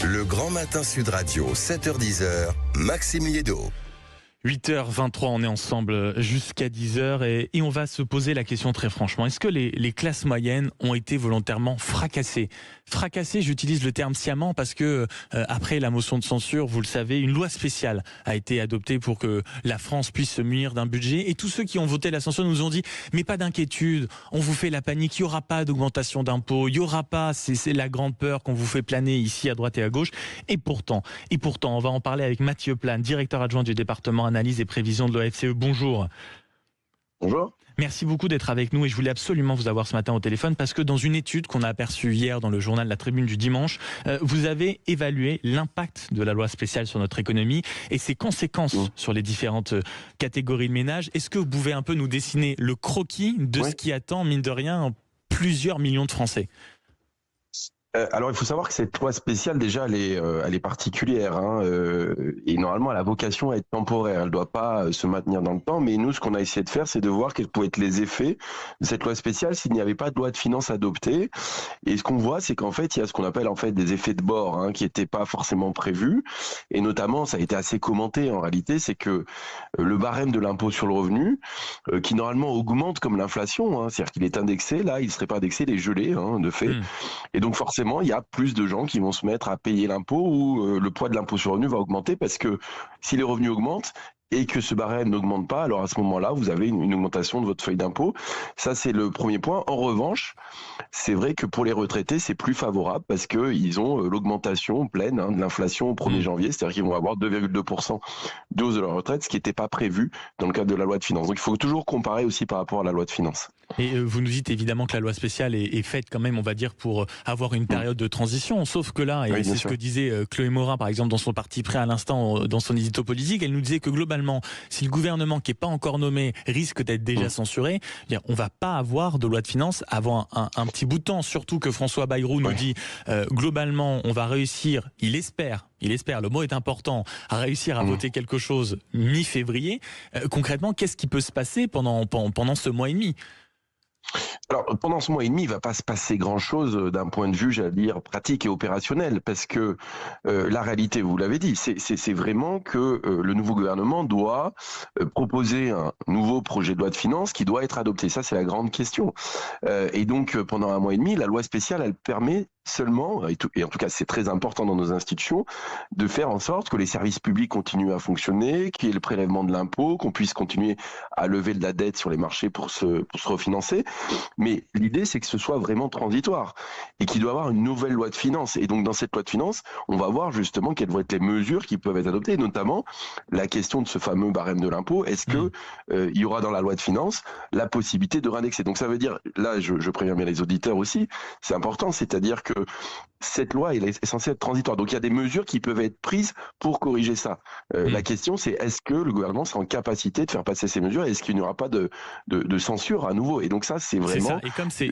Le Grand Matin Sud Radio, 7h-10h, Maxime Liédo. 8h23, on est ensemble jusqu'à 10h et on va se poser la question très franchement. Est-ce que les classes moyennes ont été volontairement fracassées ? Fracassées, j'utilise le terme sciemment parce que après la motion de censure, vous le savez, une loi spéciale a été adoptée pour que la France puisse se munir d'un budget. Et tous ceux qui ont voté la censure nous ont dit « mais pas d'inquiétude, on vous fait la panique, il n'y aura pas d'augmentation d'impôts, il n'y aura pas, c'est la grande peur qu'on vous fait planer ici à droite et à gauche ». Et pourtant, on va en parler avec Mathieu Plane, directeur adjoint du département analyse et prévision de l'OFCE. Bonjour. Bonjour. Merci beaucoup d'être avec nous et je voulais absolument vous avoir ce matin au téléphone parce que dans une étude qu'on a aperçue hier dans le journal La Tribune du dimanche, vous avez évalué l'impact de la loi spéciale sur notre économie et ses conséquences sur les différentes catégories de ménages. Est-ce que vous pouvez un peu nous dessiner le croquis de ce qui attend, mine de rien, plusieurs millions de Français ? Alors il faut savoir que cette loi spéciale déjà elle est particulière et normalement elle a vocation à être temporaire, elle ne doit pas se maintenir dans le temps, mais nous ce qu'on a essayé de faire c'est de voir quels pouvaient être les effets de cette loi spéciale s'il n'y avait pas de loi de finances adoptée. Et ce qu'on voit c'est qu'en fait il y a ce qu'on appelle en fait des effets de bord qui n'étaient pas forcément prévus, et notamment ça a été assez commenté en réalité, c'est que le barème de l'impôt sur le revenu qui normalement augmente comme l'inflation, c'est-à-dire qu'il est indexé, là il ne serait pas indexé, il est gelé de fait, et donc forcément il y a plus de gens qui vont se mettre à payer l'impôt ou le poids de l'impôt sur le revenu va augmenter parce que si les revenus augmentent et que ce barème n'augmente pas, alors à ce moment-là, vous avez une augmentation de votre feuille d'impôt. Ça, c'est le premier point. En revanche, c'est vrai que pour les retraités, c'est plus favorable parce qu'ils ont l'augmentation pleine de l'inflation au 1er janvier, c'est-à-dire qu'ils vont avoir 2,2% de hausse de leur retraite, ce qui n'était pas prévu dans le cadre de la loi de finances. Donc il faut toujours comparer aussi par rapport à la loi de finances. Et vous nous dites évidemment que la loi spéciale est faite quand même, on va dire, pour avoir une période de transition. Sauf que là, et oui, c'est ce que disait Chloé Morin, par exemple, dans son parti pris à l'instant, dans son édito politique, elle nous disait que globalement, si le gouvernement qui n'est pas encore nommé risque d'être déjà censuré, on ne va pas avoir de loi de finances avant un petit bout de temps. Surtout que François Bayrou nous dit, globalement, on va réussir, il espère, le mot est important, à réussir à voter quelque chose mi-février. Concrètement, qu'est-ce qui peut se passer pendant ce mois et demi ? Alors, pendant ce mois et demi, il ne va pas se passer grand-chose d'un point de vue, j'allais dire, pratique et opérationnel, parce que la réalité, vous l'avez dit, c'est vraiment que le nouveau gouvernement doit proposer un nouveau projet de loi de finances qui doit être adopté. Ça, c'est la grande question. Et donc, pendant un mois et demi, la loi spéciale, elle permet seulement, et en tout cas c'est très important dans nos institutions, de faire en sorte que les services publics continuent à fonctionner, qu'il y ait le prélèvement de l'impôt, qu'on puisse continuer à lever de la dette sur les marchés pour se refinancer. Mais l'idée, c'est que ce soit vraiment transitoire et qu'il doit y avoir une nouvelle loi de finances. Et donc, dans cette loi de finances, on va voir justement quelles vont être les mesures qui peuvent être adoptées, notamment la question de ce fameux barème de l'impôt. Est-ce que il y aura dans la loi de finances la possibilité de réindexer ? Donc, ça veut dire, là, je préviens bien les auditeurs aussi, c'est important, c'est-à-dire que cette loi elle est censée être transitoire. Donc, il y a des mesures qui peuvent être prises pour corriger ça. La question, c'est est-ce que le gouvernement sera en capacité de faire passer ces mesures et est-ce qu'il n'y aura pas de censure à nouveau ? Et donc, ça, c'est vraiment,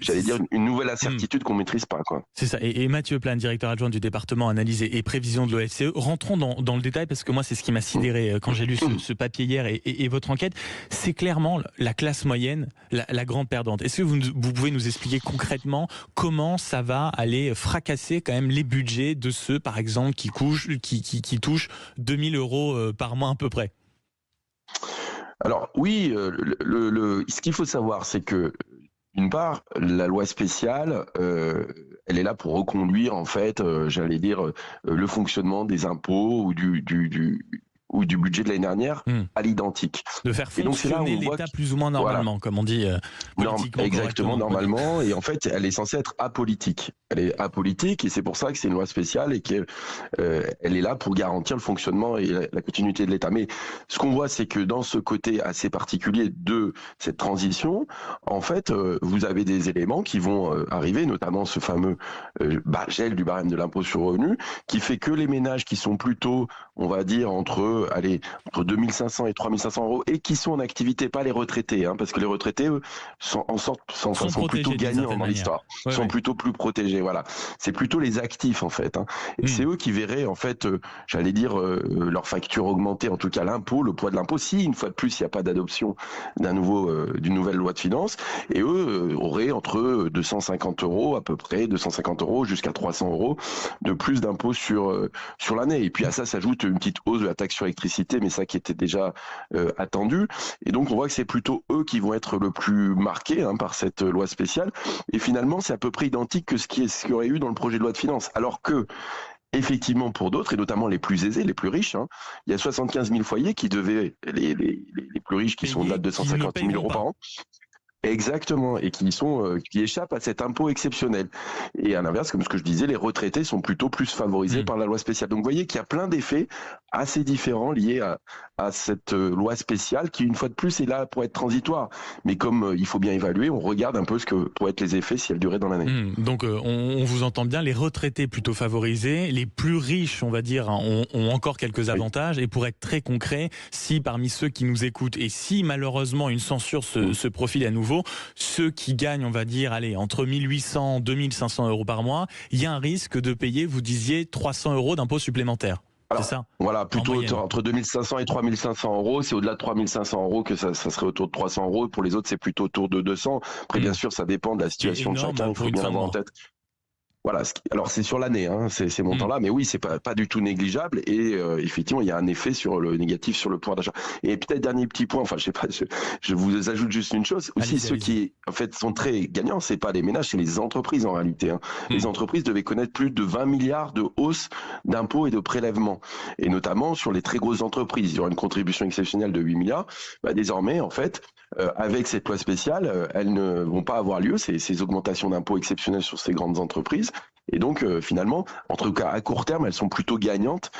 j'allais dire, une nouvelle incertitude qu'on ne maîtrise pas, quoi. C'est ça. Et Mathieu Plane, directeur adjoint du département analyse et prévision de l'OFCE, rentrons dans le détail parce que moi, c'est ce qui m'a sidéré quand j'ai lu ce papier hier et votre enquête. C'est clairement la classe moyenne, la grande perdante. Est-ce que vous pouvez nous expliquer concrètement comment ça va aller fracasser quand même les budgets de ceux, par exemple, qui touchent 2000 € par mois à peu près ? Alors oui, ce qu'il faut savoir, c'est que d'une part, la loi spéciale, elle est là pour reconduire en fait, j'allais dire, le fonctionnement des impôts ou du budget de l'année dernière à l'identique. De faire fonctionner l'État plus ou moins normalement, comme on dit politiquement. Exactement, normalement. Et en fait, elle est censée être apolitique. Elle est apolitique et c'est pour ça que c'est une loi spéciale et qu'elle est là pour garantir le fonctionnement et la continuité de l'État. Mais ce qu'on voit, c'est que dans ce côté assez particulier de cette transition, en fait, vous avez des éléments qui vont arriver, notamment ce fameux gel du barème de l'impôt sur le revenu, qui fait que les ménages qui sont plutôt, on va dire, entre entre 2500 et 3500 euros et qui sont en activité, pas les retraités, hein, parce que les retraités, eux, sont plutôt gagnants dans l'histoire, sont plutôt plus protégés. Voilà, c'est plutôt les actifs en fait, hein. Et c'est eux qui verraient en fait, leur facture augmenter, en tout cas l'impôt, le poids de l'impôt, si une fois de plus il n'y a pas d'adoption d'une nouvelle loi de finances, et eux auraient entre 250 euros à peu près, 250 euros jusqu'à 300 euros de plus d'impôts sur l'année. Et puis à ça s'ajoute une petite hausse de la taxe sur l'électricité, mais ça qui était déjà attendu. Et donc on voit que c'est plutôt eux qui vont être le plus marqués, hein, par cette loi spéciale. Et finalement, c'est à peu près identique que ce qu'il y aurait eu dans le projet de loi de finances. Alors que, effectivement, pour d'autres, et notamment les plus aisés, les plus riches, hein, il y a 75 000 foyers qui devaient, les plus riches qui sont au-delà de 250 000 euros par an. Exactement, et qui échappent à cet impôt exceptionnel. Et à l'inverse, comme ce que je disais, les retraités sont plutôt plus favorisés par la loi spéciale. Donc vous voyez qu'il y a plein d'effets assez différents liés à cette loi spéciale qui, une fois de plus, est là pour être transitoire. Mais comme il faut bien évaluer, on regarde un peu ce que pourraient être les effets si elle durait dans l'année. Donc on vous entend bien, les retraités plutôt favorisés, les plus riches, on va dire, ont encore quelques avantages. Et pour être très concret, si parmi ceux qui nous écoutent, et si malheureusement une censure se profile à nouveau, ceux qui gagnent, on va dire, entre 1800 et 2500 euros par mois, il y a un risque de payer, vous disiez, 300 euros d'impôts supplémentaires. C'est ça ? Voilà, plutôt entre 2500 et 3500 euros. C'est au-delà de 3500 euros que ça serait autour de 300 euros. Pour les autres, c'est plutôt autour de 200. Après, bien sûr, ça dépend de la situation de chacun. Il faut bien avoir en tête. Voilà, alors c'est sur l'année, hein, ces montants-là, mais oui, c'est pas du tout négligeable, et effectivement, il y a un effet sur le négatif sur le pouvoir d'achat. Et peut-être dernier petit point, enfin je sais pas, je vous ajoute juste une chose, aussi ceux qui en fait sont très gagnants, c'est pas les ménages, c'est les entreprises en réalité, hein. Les entreprises devaient connaître plus de 20 milliards de hausse d'impôts et de prélèvements, et notamment sur les très grosses entreprises, il y aura une contribution exceptionnelle de 8 milliards, désormais en fait, avec cette loi spéciale, elles ne vont pas avoir lieu, ces augmentations d'impôts exceptionnelles sur ces grandes entreprises. Et donc, finalement, en tout cas à court terme, elles sont plutôt gagnantes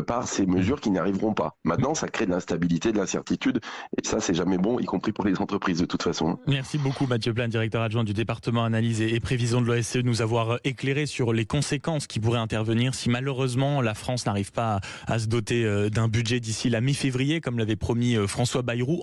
par ces mesures qui n'arriveront pas. Maintenant, ça crée de l'instabilité, de l'incertitude, et ça, c'est jamais bon, y compris pour les entreprises de toute façon. Merci beaucoup, Mathieu Plane, directeur adjoint du département analyse et prévision de l'OSCE, de nous avoir éclairé sur les conséquences qui pourraient intervenir si malheureusement la France n'arrive pas à se doter d'un budget d'ici la mi-février, comme l'avait promis François Bayrou.